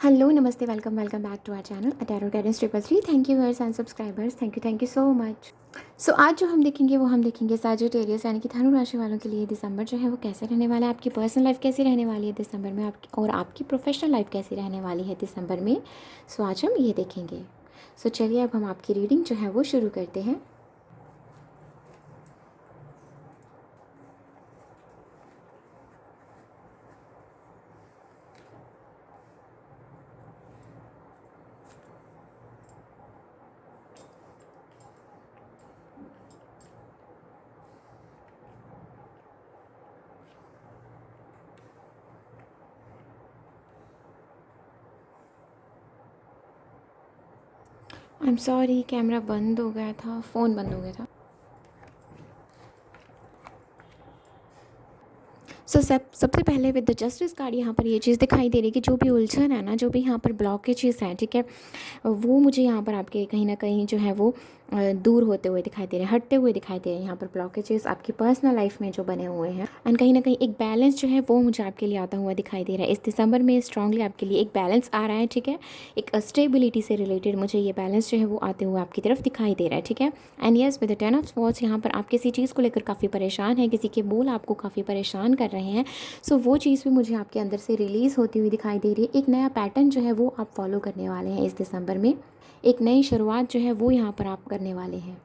Hello, नमस्ते, welcome welcome back to our channel tarot guidance 333। Thank you viewers and subscribers, thank you so much. So आज जो हम देखेंगे वो हम देखेंगे सैजिटेरियस यानी कि धनु राशि वालों के लिए दिसंबर जो है वो कैसे रहने वाला है, आपकी पर्सनल लाइफ कैसी रहने वाली है दिसंबर में, आपकी और आपकी प्रोफेशनल लाइफ कैसी रहने वाली है दिसंबर में। सो आज हम ये देखेंगे। सो चलिए अब हम आपकी रीडिंग जो है वो शुरू करते हैं। आई एम सॉरी, कैमरा बंद हो गया था, फ़ोन बंद हो गया था। सबसे पहले विद द जस्टिस कार्ड यहाँ पर ये चीज़ दिखाई दे रही है कि जो भी उलझन है ना, जो भी यहाँ पर ब्लॉकेजेस हैं, ठीक है, वो मुझे यहाँ पर आपके कहीं ना कहीं जो है वो दूर होते हुए दिखाई दे रहे हैं, हटते हुए दिखाई दे रहे हैं। यहाँ पर ब्लॉकेजेस आपकी पर्सनल लाइफ में जो बने हुए हैं एंड कहीं ना कहीं एक बैलेंस जो है वो मुझे आपके लिए आता हुआ दिखाई दे रहा है। इस दिसंबर में स्ट्रांगली आपके लिए एक बैलेंस आ रहा है, ठीक है, एक स्टेबिलिटी से रिलेटेड मुझे ये बैलेंस जो है वो आते हुए आपकी तरफ दिखाई दे रहा है, ठीक है। And yes, with the 10 of swords यहाँ पर आप किसी चीज़ को लेकर काफ़ी परेशान हैं, किसी के बोल आपको काफ़ी परेशान कर रहे हैं। सो वो चीज़ भी मुझे आपके अंदर से रिलीज़ होती हुई दिखाई दे रही है। एक नया पैटर्न जो है वो आप फॉलो करने वाले हैं इस दिसंबर में, एक नई शुरुआत जो है वो यहाँ पर आप करने वाले हैं।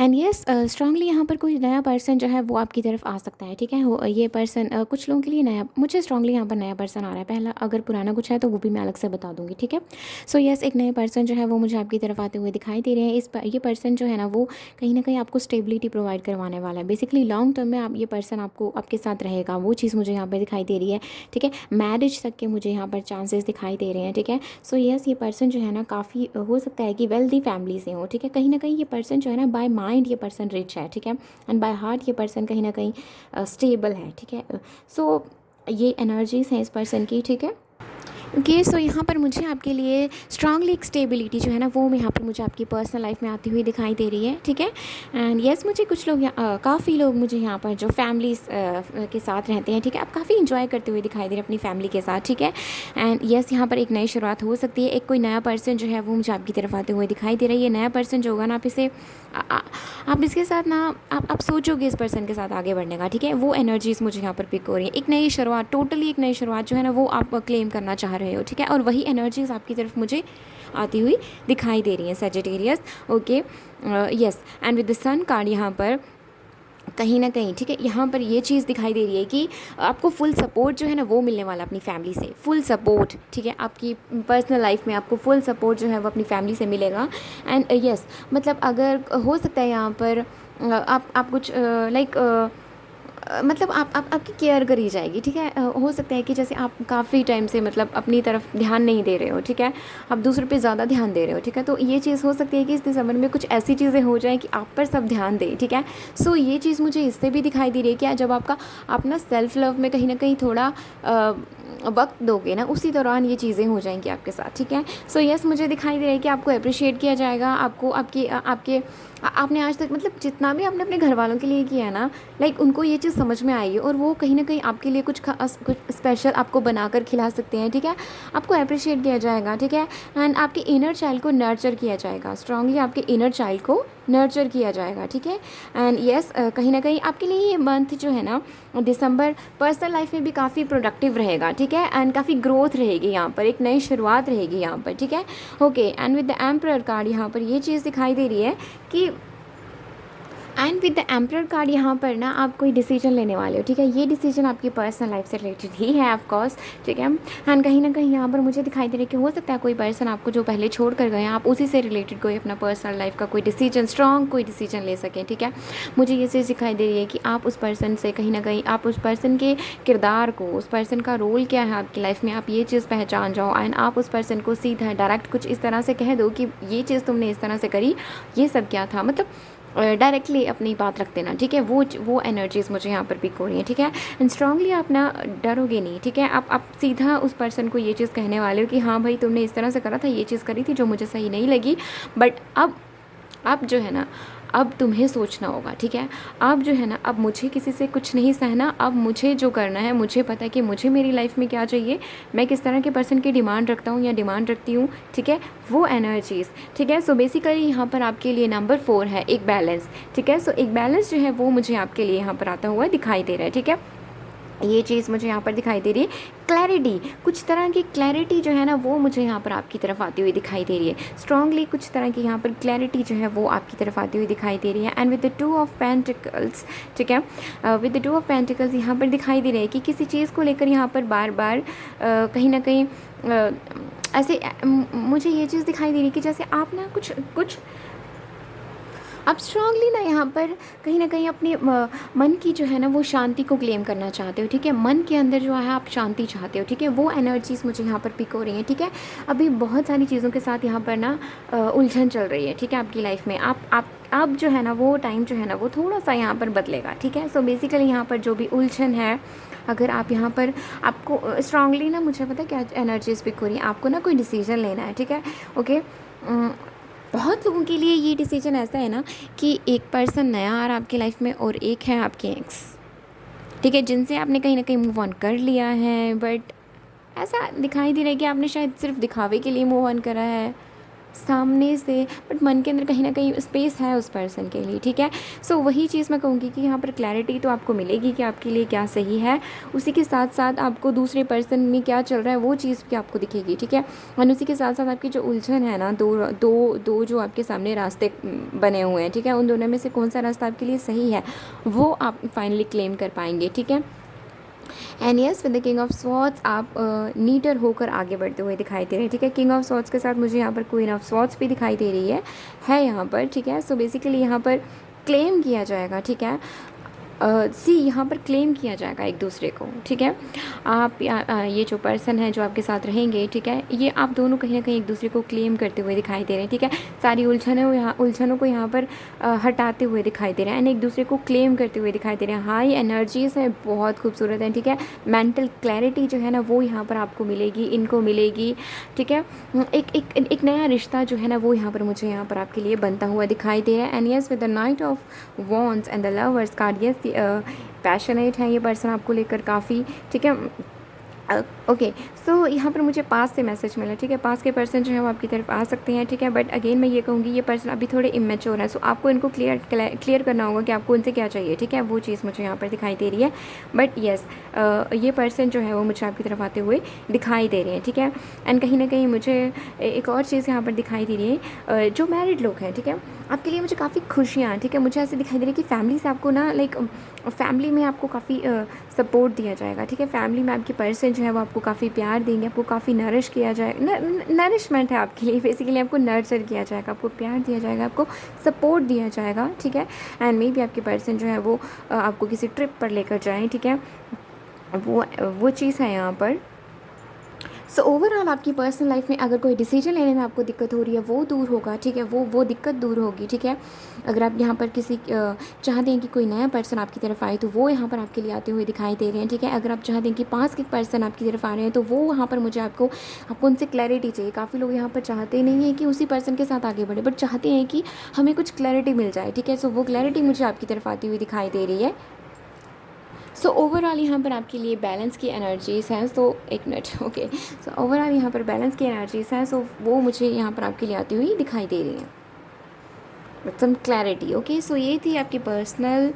एंड येस, स्ट्रांगली यहाँ पर कोई नया पर्सन जो है वो आपकी तरफ आ सकता है, ठीक है। ये पर्सन कुछ लोगों के लिए नया, मुझे स्ट्रांगली यहाँ पर नया पर्सन आ रहा है। पहला अगर पुराना कुछ है तो वो भी मैं अलग से बता दूंगी, ठीक है। सो येस, एक नए पर्सन जो है वो मुझे आपकी तरफ आते हुए दिखाई दे रहे हैं। ये पर्सन जो है ना वो कहीं ना कहीं आपको स्टेबिलिटी प्रोवाइड करवाने वाला है। बेसिकली लॉन्ग टर्म में आप ये पर्सन आपको आपके साथ रहेगा, वो चीज़ मुझे यहाँ पर दिखाई दे रही है, ठीक है। मैरिज तक के मुझे यहाँ पर चांसेस दिखाई दे रहे हैं, ठीक है। सो येस, ये पर्सन जो है ना काफ़ी हो सकता है कि वेल्दी फैमिली से हो, ठीक है। कहीं ना कहीं ये पर्सन जो है ना बाय माइंड ये पर्सन रिच है, ठीक है, एंड बाय हार्ट ये पर्सन कहीं ना कहीं स्टेबल है, ठीक है। सो ये एनर्जीज हैं इस पर्सन की, ठीक है। ओके, सो यहाँ पर मुझे आपके लिए स्ट्रांगली एक स्टेबिलिटी जो है ना वो यहाँ पर मुझे आपकी पर्सनल लाइफ में आती हुई दिखाई दे रही है, ठीक है। एंड येस, मुझे कुछ लोग काफ़ी लोग मुझे यहाँ पर जो फैमिलीज के साथ रहते हैं, ठीक है, आप काफ़ी इंजॉय करते हुए दिखाई दे रहे हैं अपनी फैमिली के साथ, ठीक है। एंड येस, यहाँ पर एक नई शुरुआत हो सकती है। एक कोई नया पर्सन जो है वो मुझे आपकी तरफ आते हुए दिखाई दे रही है। नया पर्सन जो होगा ना, आप इसके साथ ना आप सोचोगे इस पर्सन के साथ आगे बढ़ने का, ठीक है। वो एनर्जीज मुझे यहाँ पर पिक हो रही है। एक नई शुरुआत, टोटली एक नई शुरुआत जो है ना वो आप क्लेम करना चाह रहे हो, ठीक है, और वही एनर्जीज आपकी तरफ मुझे आती हुई दिखाई दे रही हैं Sagittarius. Okay, yes, and with the sun card यहाँ पर कहीं ना कहीं, ठीक है, यहाँ पर ये चीज़ दिखाई दे रही है कि आपको फुल सपोर्ट जो है ना वो मिलने वाला अपनी फैमिली से, फुल सपोर्ट, ठीक है। आपकी पर्सनल लाइफ में आपको फुल सपोर्ट जो है वो अपनी फैमिली से मिलेगा। एंड यस, मतलब अगर हो सकता है यहाँ पर आप कुछ लाइक मतलब आपकी केयर करी जाएगी, ठीक है। हो सकता है कि जैसे आप काफ़ी टाइम से मतलब अपनी तरफ ध्यान नहीं दे रहे हो, ठीक है, आप दूसरों पे ज़्यादा ध्यान दे रहे हो, ठीक है। तो ये चीज़ हो सकती है कि इस दिसंबर में कुछ ऐसी चीज़ें हो जाएं कि आप पर सब ध्यान दें, ठीक है। सो ये चीज़ मुझे इससे भी दिखाई दे रही है कि जब आपका अपना सेल्फ लव में कहीं ना कहीं थोड़ा वक्त दोगे ना, उसी दौरान ये चीज़ें हो जाएंगी आपके साथ, ठीक है। सो यस, मुझे दिखाई दे रहा है कि आपको अप्रिशिएट किया जाएगा, आपको आपने आज तक मतलब जितना भी आपने अपने घर वालों के लिए किया है ना, लाइक उनको ये चीज़ समझ में आई है और वो कहीं ना कहीं आपके लिए कुछ स्पेशल आपको बनाकर खिला सकते हैं, ठीक है। आपको अप्रिशिएट किया जाएगा, ठीक है। एंड आपके इनर चाइल्ड को नर्चर किया जाएगा, स्ट्रांगली आपके इनर चाइल्ड को नर्चर किया जाएगा, ठीक है। एंड येस, कहीं ना कहीं आपके लिए ये मंथ जो है ना दिसंबर पर्सनल लाइफ में भी काफ़ी प्रोडक्टिव रहेगा, ठीक है। एंड काफ़ी ग्रोथ रहेगी यहाँ पर, एक नई शुरुआत रहेगी यहाँ पर, ठीक है। Okay, and with the emperor card यहाँ पर ये चीज़ दिखाई दे रही है कि and with the emperor card यहाँ पर ना आप कोई डिसीजन लेने वाले हो, ठीक है। ये डिसीजन आपकी पर्सनल लाइफ से रिलेटेड ही है ऑफ कोर्स, ठीक है। एंड कहीं ना कहीं यहाँ पर मुझे दिखाई दे रहा है कि हो सकता है कोई पर्सन आपको जो पहले छोड़ कर गए हैं, आप उसी से रिलेटेड कोई अपना पर्सनल लाइफ का कोई डिसीजन, स्ट्रॉन्ग कोई डिसीजन ले सकें, ठीक है। मुझे ये चीज़ दिखाई दे रही है कि आप उस पर्सन से कहीं ना कहीं आप उस पर्सन के किरदार को, उस पर्सन का रोल क्या है आपकी लाइफ में, आप ये चीज़ पहचान जाओ एंड आप उस पर्सन को सीधा डायरेक्ट कुछ इस तरह से कह दो कि ये चीज़ तुमने इस तरह से करी, ये सब क्या था, मतलब डायरेक्टली अपनी बात रख देना, ठीक है। वो एनर्जीज़ मुझे यहाँ पर पिक हो रही हैं, ठीक है। एंड स्ट्रांगली आप ना डरोगे नहीं, ठीक है। आप सीधा उस पर्सन को ये चीज़ कहने वाले हो कि हाँ भाई, तुमने इस तरह से करा था, ये चीज़ करी थी जो मुझे सही नहीं लगी, बट अब जो है ना अब तुम्हें सोचना होगा, ठीक है। अब जो है ना, अब मुझे किसी से कुछ नहीं सहना, अब मुझे जो करना है, मुझे पता है कि मुझे मेरी लाइफ में क्या चाहिए, मैं किस तरह के पर्सन की डिमांड रखता हूँ या डिमांड रखती हूँ, ठीक है, वो एनर्जीज़, ठीक है। सो बेसिकली यहाँ पर आपके लिए नंबर 4 है एक बैलेंस, ठीक है। सो एक बैलेंस जो है वो मुझे आपके लिए यहाँ पर आता हुआ दिखाई दे रहा है, ठीक है। ये चीज़ मुझे यहाँ पर दिखाई दे रही है। क्लैरिटी, कुछ तरह की क्लैरिटी जो है ना वो मुझे यहाँ पर आपकी तरफ आती हुई दिखाई दे रही है। स्ट्रांगली कुछ तरह की यहाँ पर क्लैरिटी जो है वो आपकी तरफ आती हुई दिखाई दे रही है। And with the 2 of pentacles, ठीक है, विद द 2 ऑफ पेंटिकल्स यहाँ पर दिखाई दे रही है कि किसी चीज़ को लेकर यहाँ पर बार बार कहीं ना कहीं ऐसे मुझे ये चीज़ दिखाई दे रही है कि जैसे आप ना कुछ कुछ आप स्ट्रांगली ना यहाँ पर कहीं ना कहीं अपने मन की जो है ना वो शांति को क्लेम करना चाहते हो, ठीक है। मन के अंदर जो है आप शांति चाहते हो, ठीक है। वो एनर्जीज़ मुझे यहाँ पर पिक हो रही हैं, ठीक है। अभी बहुत सारी चीज़ों के साथ यहाँ पर ना उलझन चल रही है, ठीक है, आपकी लाइफ में। आप अब जो है ना वो टाइम जो है ना वो थोड़ा सा यहाँ पर बदलेगा, ठीक है। सो बेसिकली यहाँ पर जो भी उलझन है, अगर आप यहाँ पर आपको स्ट्रांगली ना, मुझे पता है क्या एनर्जीज़ पिक हो रही है, आपको ना कोई डिसीजन लेना है, ठीक है, ओके। बहुत लोगों के लिए ये डिसीजन ऐसा है ना कि एक पर्सन नया आ रहा है आपकी लाइफ में और एक है आपके एक्स, ठीक है, जिनसे आपने कहीं ना कहीं मूव ऑन कर लिया है, बट ऐसा दिखाई दे रहा है कि आपने शायद सिर्फ दिखावे के लिए मूव ऑन करा है सामने से, बट मन के अंदर कहीं ना कहीं स्पेस है उस पर्सन के लिए, ठीक है। सो वही चीज़ मैं कहूँगी कि यहाँ पर क्लैरिटी तो आपको मिलेगी कि आपके लिए क्या सही है, उसी के साथ साथ आपको दूसरे पर्सन में क्या चल रहा है वो चीज़ भी आपको दिखेगी, ठीक है। और उसी के साथ साथ आपकी जो उलझन है ना, दो जो आपके सामने रास्ते बने हुए हैं, ठीक है, उन दोनों में से कौन सा रास्ता आपके लिए सही है वो आप फाइनली क्लेम कर पाएंगे, ठीक है। And yes, with the king of swords आप नीटर होकर आगे बढ़ते हुए दिखाई दे रहे हैं, ठीक है। किंग ऑफ स्वॉर्ड्स के साथ मुझे यहाँ पर क्वीन ऑफ स्वॉर्ड्स भी दिखाई दे रही है यहाँ पर, ठीक है। सो बेसिकली यहाँ पर क्लेम किया जाएगा, ठीक है। यहाँ पर क्लेम किया जाएगा एक दूसरे को, ठीक है। आप ये जो पर्सन है जो आपके साथ रहेंगे, ठीक है, ये आप दोनों कहीं ना कहीं एक दूसरे को क्लेम करते हुए दिखाई दे रहे हैं, ठीक है। सारी उलझनों को यहाँ पर हटाते हुए दिखाई दे रहे हैं एंड एक दूसरे को क्लेम करते हुए दिखाई दे रहे हैं। हाई एनर्जीज़ है, बहुत खूबसूरत है, ठीक है। मेंटल क्लैरिटी जो है ना वो यहाँ पर आपको मिलेगी, इनको मिलेगी, ठीक है। एक नया रिश्ता जो है ना वो यहाँ पर मुझे यहाँ पर आपके लिए बनता हुआ दिखाई दे रहा है। And yes, with the night of wands and the lovers card, yes passionate है ये पर्सन आपको लेकर काफ़ी, ठीक है। ओके, सो यहाँ पर मुझे पास से मैसेज मिला, ठीक है। पास के पर्सन जो है वो आपकी तरफ आ सकते हैं, ठीक है, बट अगेन मैं ये कहूँगी ये पर्सन अभी थोड़े इमेच्योर है, सो आपको इनको क्लियर करना होगा कि आपको उनसे क्या चाहिए, ठीक है। वो चीज़ मुझे यहाँ पर दिखाई दे रही है, बट येस ये पर्सन जो है वो मुझे आपकी तरफ आते हुए दिखाई दे रहे हैं, ठीक है। एंड कहीं ना कहीं मुझे एक और चीज़ यहाँ पर दिखाई दे रही है, जो मैरिड लोग हैं, ठीक है, आपके लिए मुझे काफ़ी खुशियाँ, ठीक है, मुझे ऐसे दिखाई दे रही है कि फैमिली से आपको ना लाइक फैमिली में आपको काफ़ी सपोर्ट दिया जाएगा, ठीक है। फैमिली में आपके पर्सन जो है वो आपको काफ़ी प्यार देंगे, आपको काफ़ी नरिश किया जाएगा, नरिशमेंट है आपके लिए, बेसिकली आपको नर्चर किया जाएगा, आपको प्यार दिया जाएगा, आपको सपोर्ट दिया जाएगा, ठीक है। एंड मे बी आपके पर्सन जो है वो आपको किसी ट्रिप पर लेकर जाएँ, ठीक है, वो चीज़ है यहाँ पर। सो ओवरऑल आपकी पर्सनल लाइफ में अगर कोई डिसीजन लेने में आपको दिक्कत हो रही है वो दूर होगा, ठीक है, वो दिक्कत दूर होगी, ठीक है। अगर आप यहाँ पर किसी चाहते हैं कि कोई नया पर्सन आपकी तरफ आए तो वो यहाँ पर आपके लिए आते हुए दिखाई दे रहे हैं, ठीक है। अगर आप चाहते हैं कि पास के पर्सन आपकी तरफ आ रहे हैं तो वो वहाँ पर मुझे आपको उनसे क्लैरिटी चाहिए। काफ़ी लोग यहाँ पर चाहते नहीं हैं कि उसी पर्सन के साथ आगे बढ़े, बट चाहते हैं कि हमें कुछ क्लैरिटी मिल जाए, ठीक है। सो वो क्लैरिटी मुझे आपकी तरफ आती हुई दिखाई दे रही है। सो ओवरऑल यहाँ पर आपके लिए बैलेंस की एनर्जीज़ हैं, सो एक मिनट, ओके। सो ओवरऑल यहाँ पर बैलेंस की एनर्जीज़ हैं, सो वो मुझे यहाँ पर आपके लिए आती हुई दिखाई दे रही हैं विद सम क्लैरिटी, ओके। सो ये थी आपकी पर्सनल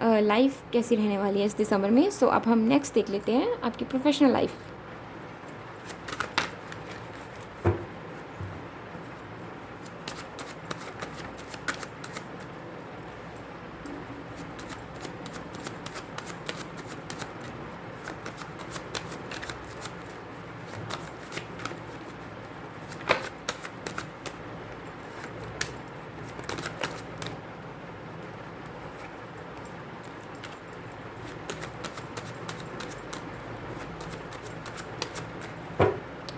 लाइफ कैसी रहने वाली है इस दिसंबर में। सो अब हम नेक्स्ट देख लेते हैं आपकी professional life.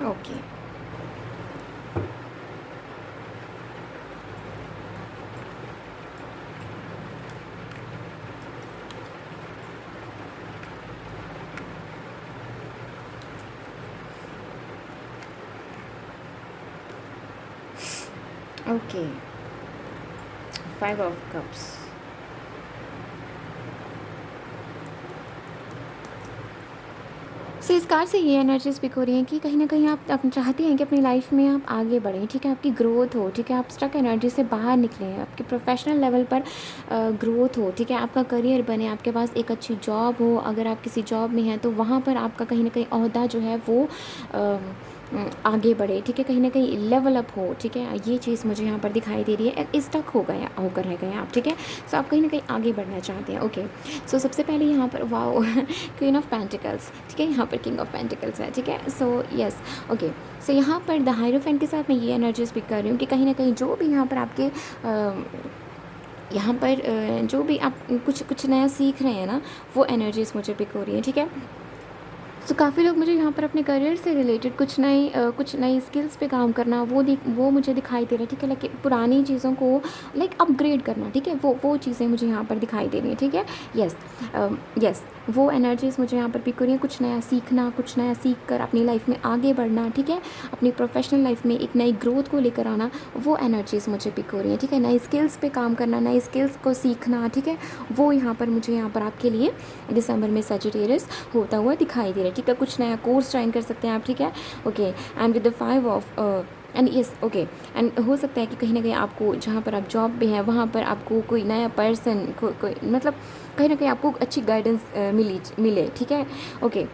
Okay, okay, five of cups. So इस कार्ड से ये एनर्जी स्पीक हो रही है कि कहीं ना कहीं आप चाहते हैं कि अपनी लाइफ में आप आगे बढ़ें, ठीक है, आपकी ग्रोथ हो, ठीक है, आप स्टक एनर्जी से बाहर निकलें, आपके प्रोफेशनल लेवल पर ग्रोथ हो, ठीक है, आपका करियर बने, आपके पास एक अच्छी जॉब हो, अगर आप किसी जॉब में हैं तो वहाँ पर आपका कहीं ना कहीं ओहदा जो है वो आगे बढ़े, ठीक है, कहीं ना कहीं लेवल अप हो, ठीक है, ये चीज़ मुझे यहाँ पर दिखाई दे रही है। स्टक हो गया होकर रह गए आप, ठीक है, सो आप कहीं ना कहीं आगे बढ़ना चाहते हैं। ओके, सो सबसे पहले यहाँ पर वाओ क्वीन ऑफ पेंटिकल्स, ठीक है, यहाँ पर किंग ऑफ पेंटिकल्स है, ठीक है, सो यस ओके। सो यहाँ पर द हायरोफेंट के साथ मैं ये एनर्जी स्पीक कर रही हूँ कि कहीं ना कहीं जो भी यहाँ पर आपके यहाँ पर जो भी आप कुछ नया सीख रहे हैं ना, वो एनर्जीज मुझे पिक हो रही है, ठीक है। सो काफ़ी लोग मुझे यहाँ पर अपने करियर से रिलेटेड कुछ नई स्किल्स पे काम करना वो मुझे दिखाई दे रहा है, ठीक है, लाइक पुरानी चीज़ों को लाइक अपग्रेड करना, ठीक है, वो चीज़ें मुझे यहाँ पर दिखाई दे रही हैं, ठीक है। यस यस, वो एनर्जीज़ मुझे यहाँ पर पिक हो रही हैं, कुछ नया सीखना, कुछ नया सीख कर अपनी लाइफ में आगे बढ़ना, ठीक है, अपनी प्रोफेशनल लाइफ में एक नई ग्रोथ को लेकर आना, वो एनर्जीज़ मुझे पिक हो रही हैं, ठीक है, नई स्किल्स पे काम करना, नई स्किल्स को सीखना, ठीक है, वो यहाँ पर मुझे यहाँ पर आपके लिए दिसंबर में सजिटेरियस होता हुआ दिखाई दे रहा है, ठीक है, कुछ नया कोर्स ज्वाइन कर सकते हैं आप, ठीक है। Okay, and with the five of and yes okay, and हो सकता है कि कहीं ना कहीं आपको जहाँ पर आप जॉब पे हैं वहाँ पर आपको कोई नया पर्सन कोई मतलब कहीं ना कहीं आपको अच्छी गाइडेंस मिले, ठीक है। ओके,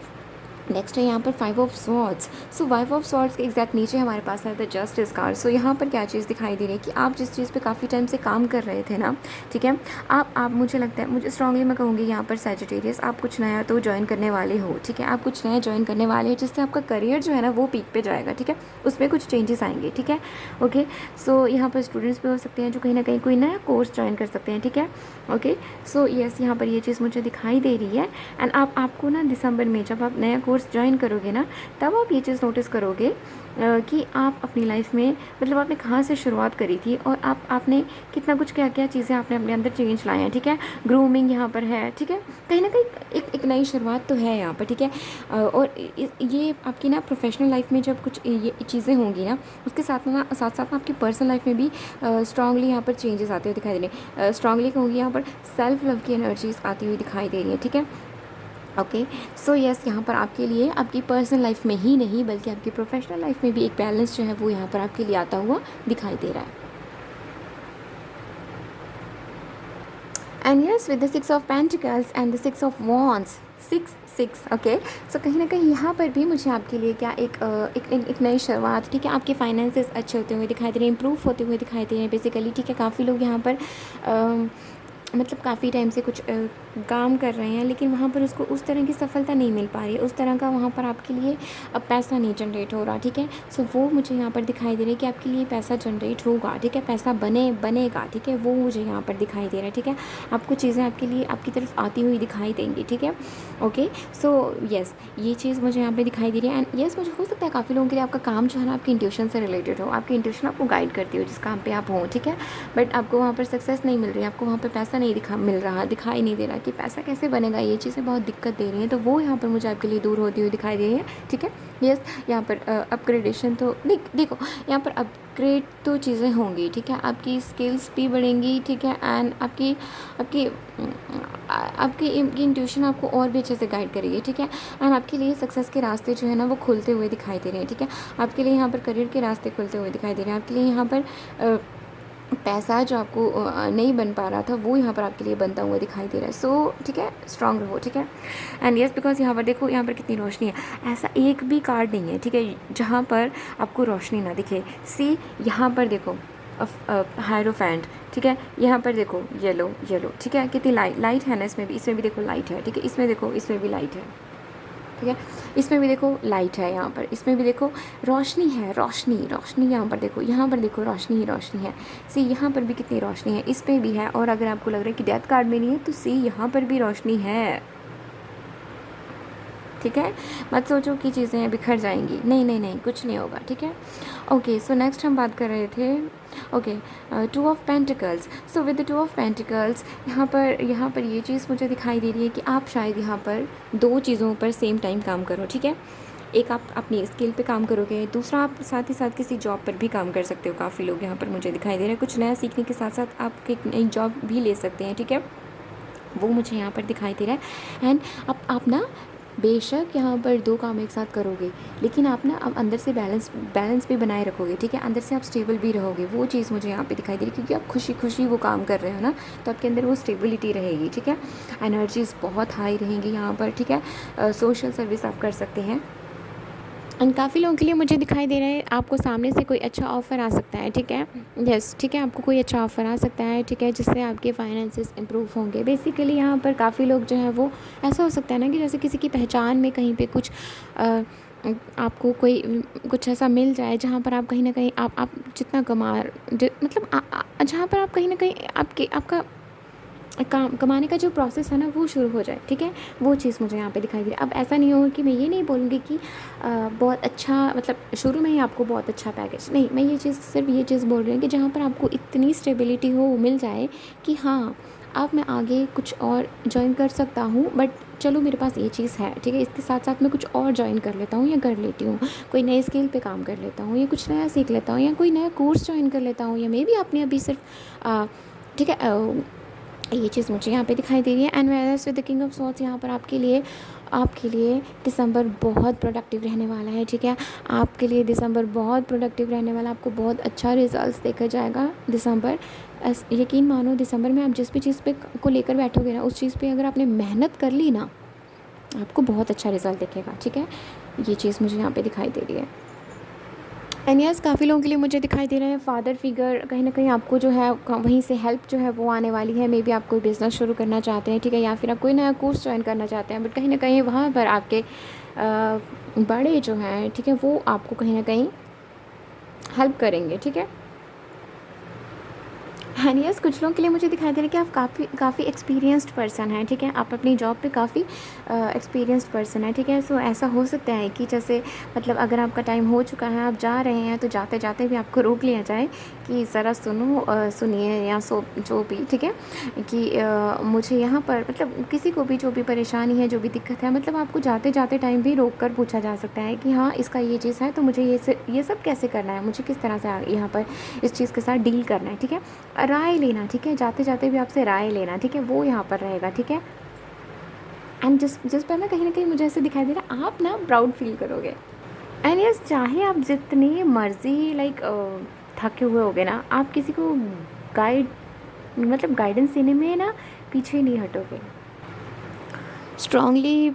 नेक्स्ट है यहाँ पर five of swords. So five of swords के एग्जैक्ट नीचे हमारे पास है द जस्टिस कार्ड। सो यहाँ पर क्या चीज़ दिखाई दे रही है कि आप जिस चीज़ पे काफ़ी टाइम से काम कर रहे थे ना, ठीक है, आप मुझे लगता है, मुझे स्ट्रांगली मैं कहूँगी यहाँ पर सैजिटेरियस, आप कुछ नया तो ज्वाइन करने वाले हो, ठीक है, आप कुछ नया ज्वाइन करने वाले हो जिससे आपका करियर जो है ना वो पीक पे जाएगा, ठीक है, उसमें कुछ चेंजेस आएंगे, ठीक है। ओके, सो यहाँ पर स्टूडेंट्स भी हो सकते हैं जो कहीं ना कहीं कोई नया कोर्स ज्वाइन कर सकते हैं, ठीक है। ओके, सो यस, यहाँ पर ये चीज़ मुझे दिखाई दे रही है। एंड आपको ना दिसंबर में जब आप नया कोर्स ज्वाइन करोगे ना, तब आप ये चीज़ नोटिस करोगे कि आप अपनी लाइफ में मतलब आपने कहाँ से शुरुआत करी थी और आपने कितना कुछ क्या क्या चीज़ें आपने अपने अंदर चेंज लाए हैं, ठीक है। ग्रूमिंग यहाँ पर है, ठीक है, कहीं ना कहीं एक नई शुरुआत तो है यहाँ पर, ठीक है। और ये आपकी ना प्रोफेशनल लाइफ में जब कुछ ये चीज़ें होंगी ना, उसके साथ में आपकी पर्सनल लाइफ में भी स्ट्रांगली यहाँ पर चेंजेस आते हुए दिखाई दे रहे हैं। स्ट्रांगली कहूँगी यहाँ पर सेल्फ लव की एनर्जीज आती हुई दिखाई दे रही है, ठीक है। ओके, सो यस, यहाँ पर आपके लिए आपकी पर्सनल लाइफ में ही नहीं बल्कि आपकी प्रोफेशनल लाइफ में भी एक बैलेंस जो है वो यहाँ पर आपके लिए आता हुआ दिखाई दे रहा है। And yes, with the six of pentacles and the six of wands, six okay, so कहीं ना कहीं यहाँ पर भी मुझे आपके लिए क्या एक नई शुरुआत, ठीक है, आपके फाइनेंसेस अच्छे होते हुए दिखाई दे रहे हैं, इंप्रूव होते हुए दिखाई दे रहे हैं बेसिकली, ठीक है। काफ़ी लोग यहाँ पर मतलब काफ़ी टाइम से कुछ काम कर रहे हैं लेकिन वहाँ पर उसको उस तरह की सफलता नहीं मिल पा रही है, उस तरह का वहाँ पर आपके लिए अब पैसा नहीं जनरेट हो रहा, ठीक है। सो वो मुझे यहाँ पर दिखाई दे रहा है कि आपके लिए पैसा जनरेट होगा, ठीक है, पैसा बनेगा, ठीक है, वो मुझे यहाँ पर दिखाई दे रहा है, ठीक है। आपको चीज़ें आपके लिए आपकी तरफ आती हुई दिखाई देंगी, ठीक है। ओके, सो यस, ये चीज़ मुझे यहाँ पर दिखाई दे रही है। एंड यस, मुझे हो सकता है काफ़ी लोगों के लिए आपका काम जो है ना आपकी इंट्यूशन से रिलेटेड हो, आपकी इंट्यूशन आपको गाइड करती हो जिस काम पर आप हों, ठीक है, बट आपको वहाँ पर सक्सेस नहीं मिल रही, आपको वहाँ पर पैसा नहीं दिखाई नहीं दे रहा कि पैसा कैसे बनेगा, ये चीज़ें बहुत दिक्कत दे रही हैं, तो वो यहाँ पर मुझे आपके लिए दूर होती हुई दिखाई दे रही है, ठीक है। यस, यहाँ पर अपग्रेडेशन तो देखो यहाँ पर अपग्रेड तो चीज़ें होंगी, ठीक है, आपकी स्किल्स भी बढ़ेंगी, ठीक है, एंड आपकी इंट्यूशन आपको और भी अच्छे से गाइड करेगी, ठीक है। एंड आपके लिए सक्सेस के रास्ते जो है ना वो खुलते हुए दिखाई दे रहे हैं, ठीक है। आपके लिए यहाँ पर करियर के रास्ते खुलते हुए दिखाई दे रहे हैं, आपके लिए यहाँ पर पैसा जो आपको नहीं बन पा रहा था वो यहाँ पर आपके लिए बनता हुआ दिखाई दे रहा है। सो ठीक है, स्ट्रांग रहो, ठीक है। एंड यस, बिकॉज यहाँ पर देखो यहाँ पर कितनी रोशनी है, ऐसा एक भी कार्ड नहीं है, ठीक है, जहाँ पर आपको रोशनी ना दिखे। सी यहाँ पर देखो हायरोफेंट, ठीक है, यहाँ पर देखो येलो, ठीक है, कितनी लाइट है ना, इसमें भी देखो लाइट है, ठीक है, इसमें देखो, इसमें भी लाइट है, ठीक है, इसमें भी देखो लाइट है, यहाँ पर इसमें भी देखो रोशनी है, रोशनी यहाँ पर देखो रोशनी ही रोशनी है। सी यहाँ पर भी कितनी रोशनी है, इस पर भी है, और अगर आपको लग रहा है कि डेथ कार्ड में नहीं है तो सी यहाँ पर भी रोशनी है, ठीक है। मत सोचो कि चीज़ें बिखर जाएंगी, नहीं, कुछ नहीं होगा, ठीक है। ओके, सो नेक्स्ट हम बात कर रहे थे, okay, two of pentacles. So with the two of pentacles यहाँ पर ये चीज़ मुझे दिखाई दे रही है कि आप शायद यहाँ पर दो चीज़ों पर सेम टाइम काम करो, ठीक है। एक आप अपनी स्किल पे काम करोगे, दूसरा आप साथ ही साथ किसी जॉब पर भी काम कर सकते हो। काफ़ी लोग यहाँ पर मुझे दिखाई दे रहे हैं। कुछ नया सीखने के साथ साथ आप एक नई जॉब भी ले सकते हैं, ठीक है, वो मुझे यहाँ पर दिखाई दे रहा है। एंड आप ना बेशक यहाँ पर 2 काम एक साथ करोगे, लेकिन आप ना अब अंदर से बैलेंस भी बनाए रखोगे, ठीक है, अंदर से आप स्टेबल भी रहोगे। वो चीज़ मुझे यहाँ पे दिखाई दे रही है, क्योंकि आप खुशी खुशी वो काम कर रहे हो ना, तो आपके अंदर वो स्टेबिलिटी रहेगी, ठीक है। एनर्जीज़ बहुत हाई रहेंगी यहाँ पर, ठीक है। सोशल सर्विस आप कर सकते हैं। एंड काफ़ी लोगों के लिए मुझे दिखाई दे रहा है आपको सामने से कोई अच्छा ऑफ़र आ सकता है, ठीक है, यस, ठीक है, आपको कोई अच्छा ऑफ़र आ सकता है, ठीक है, जिससे आपके फाइनेंसेस इंप्रूव होंगे। बेसिकली यहाँ पर काफ़ी लोग जो है वो ऐसा हो सकता है ना कि जैसे किसी की पहचान में कहीं पे कुछ आपको कोई कुछ ऐसा मिल जाए जहाँ पर आप कहीं ना कहीं आप जितना मतलब जहाँ पर आप कहीं ना कहीं आपका काम कमाने का जो प्रोसेस है ना वो शुरू हो जाए, ठीक है, वो चीज़ मुझे यहाँ पे दिखाई दे रही है। अब ऐसा नहीं होगा कि मैं ये नहीं बोलूँगी कि बहुत अच्छा, मतलब शुरू में ही आपको बहुत अच्छा पैकेज नहीं, मैं ये चीज़ सिर्फ ये चीज़ बोल रही हूँ कि जहाँ पर आपको इतनी स्टेबिलिटी हो मिल जाए कि हाँ अब मैं आगे कुछ और ज्वाइन कर सकता हूँ, बट चलो मेरे पास ये चीज़ है, ठीक है, इसके साथ साथ मैं कुछ और ज्वाइन कर लेता हूँ या कर लेती हूँ, कोई नए स्किल पे काम कर लेता हूँ या कुछ नया सीख लेता हूँ या कोई नया कोर्स ज्वाइन कर लेता हूँ, या मे भी आपने अभी सिर्फ ठीक है, ये चीज़ मुझे यहाँ पे दिखाई दे रही है। And whereas with the king of swords यहाँ पर आपके लिए दिसंबर बहुत प्रोडक्टिव रहने वाला है, ठीक है, आपके लिए दिसंबर बहुत प्रोडक्टिव रहने वाला, आपको बहुत अच्छा रिजल्ट्स देखा जाएगा दिसंबर। यकीन मानो दिसंबर में आप जिस भी चीज़ पे को लेकर बैठोगे ना, उस चीज़ पे अगर आपने मेहनत कर ली ना, आपको बहुत अच्छा रिजल्ट दिखेगा, ठीक है, ये चीज़ मुझे यहाँ पे दिखाई दे रही है। एंड यस काफ़ी लोगों के लिए मुझे दिखाई दे रहे हैं फादर फिगर, कहीं ना कहीं आपको जो है वहीं से हेल्प जो है वो आने वाली है। मे बी आप कोई बिज़नेस शुरू करना चाहते हैं, ठीक है, या फिर आप कोई नया कोर्स ज्वाइन करना चाहते हैं, बट कहीं ना कहीं वहाँ पर आपके बड़े जो हैं, ठीक है, वो आपको कहीं ना कहीं हेल्प करेंगे, ठीक है। एंड यस कुछ लोगों के लिए मुझे दिखाई दे रहा है कि आप काफ़ी एक्सपीरियंस्ड पर्सन हैं, ठीक है, आप अपनी जॉब पे काफ़ी एक्सपीरियंस्ड पर्सन है, ठीक है। सो ऐसा हो सकता है कि जैसे मतलब अगर आपका टाइम हो चुका है, आप जा रहे हैं, तो जाते जाते भी आपको रोक लिया जाए कि ज़रा सुनिए या जो भी, ठीक है, कि मुझे यहाँ पर मतलब किसी को भी जो भी परेशानी है, जो भी दिक्कत है, मतलब आपको जाते जाते टाइम भी रोक कर पूछा जा सकता है कि हाँ इसका ये चीज़ है, तो मुझे ये सब कैसे करना है, मुझे किस तरह से यहाँ पर इस चीज़ के साथ डील करना है, ठीक है, राय लेना, ठीक है, जाते जाते भी आपसे राय लेना, ठीक है, वो यहाँ पर रहेगा, ठीक है। एंड जिस पर ना कहीं मुझे ऐसे दिखाई दे रहा है आप ना प्राउड फील करोगे। एंड यस चाहे आप जितनी मर्जी थके हुए होगे ना, आप किसी को गाइडेंस देने में ना पीछे नहीं हटोगे। स्ट्रांगली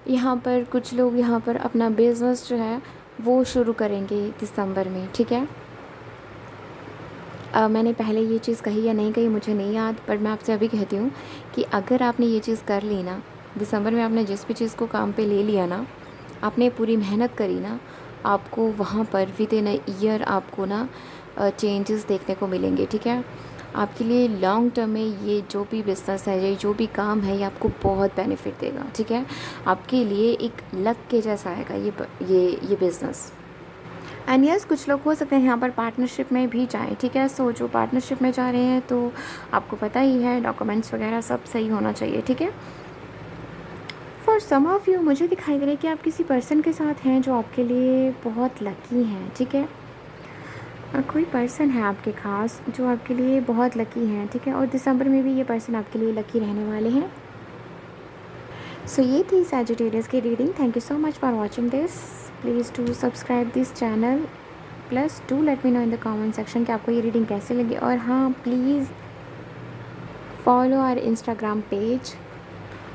यहाँ पर कुछ लोग यहाँ पर अपना बिजनेस जो है वो शुरू करेंगे दिसंबर में, ठीक है। मैंने पहले ये चीज़ कही या नहीं कही मुझे नहीं याद, पर मैं आपसे अभी कहती हूँ कि अगर आपने ये चीज़ कर ली ना, दिसंबर में आपने जिस भी चीज़ को काम पे ले लिया ना, आपने पूरी मेहनत करी ना, आपको वहाँ पर विद इन अ ईयर आपको ना चेंजेस देखने को मिलेंगे, ठीक है। आपके लिए लॉन्ग टर्म में ये जो भी बिज़नेस है, ये जो भी काम है, ये आपको बहुत बेनिफिट देगा, ठीक है। आपके लिए एक लक के जैसा आएगा ये बिज़नेस। एंड यस कुछ लोग हो सकते हैं यहाँ पर पार्टनरशिप में भी जाएँ, ठीक है। सो जो पार्टनरशिप में जा रहे हैं तो आपको पता ही है डॉक्यूमेंट्स वगैरह सब सही होना चाहिए, ठीक है। फॉर सम ऑफ़ यू मुझे दिखाई दे रहा है कि आप किसी पर्सन के साथ हैं जो आपके लिए बहुत लकी हैं, ठीक है। कोई पर्सन है आपके ख़ास जो आपके लिए बहुत लकी हैं, ठीक है, और दिसंबर में भी ये पर्सन आपके लिए लकी रहने वाले हैं। सो ये थी सैजिटेरियस की reading. Thank you so much for watching this. Please do subscribe this channel, plus do let me know in the comment section कि आपको ये रीडिंग कैसे लगी। और हाँ please follow our Instagram page,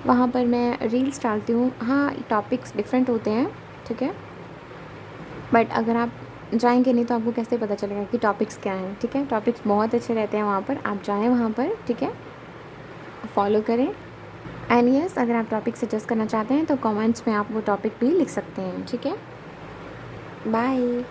वहाँ पर मैं रील्स डालती हूँ। हाँ टॉपिक्स डिफरेंट होते हैं, ठीक है, बट अगर आप जाएंगे नहीं तो आपको कैसे पता चलेगा कि टॉपिक्स क्या हैं, ठीक है। टॉपिक्स बहुत अच्छे रहते हैं वहाँ पर, आप जाएँ वहाँ पर, ठीक है, फॉलो करें। एंड यस अगर आप टॉपिक सजेस्ट करना चाहते हैं तो कमेंट्स में आप वो टॉपिक भी लिख सकते हैं, ठीक है। बाय।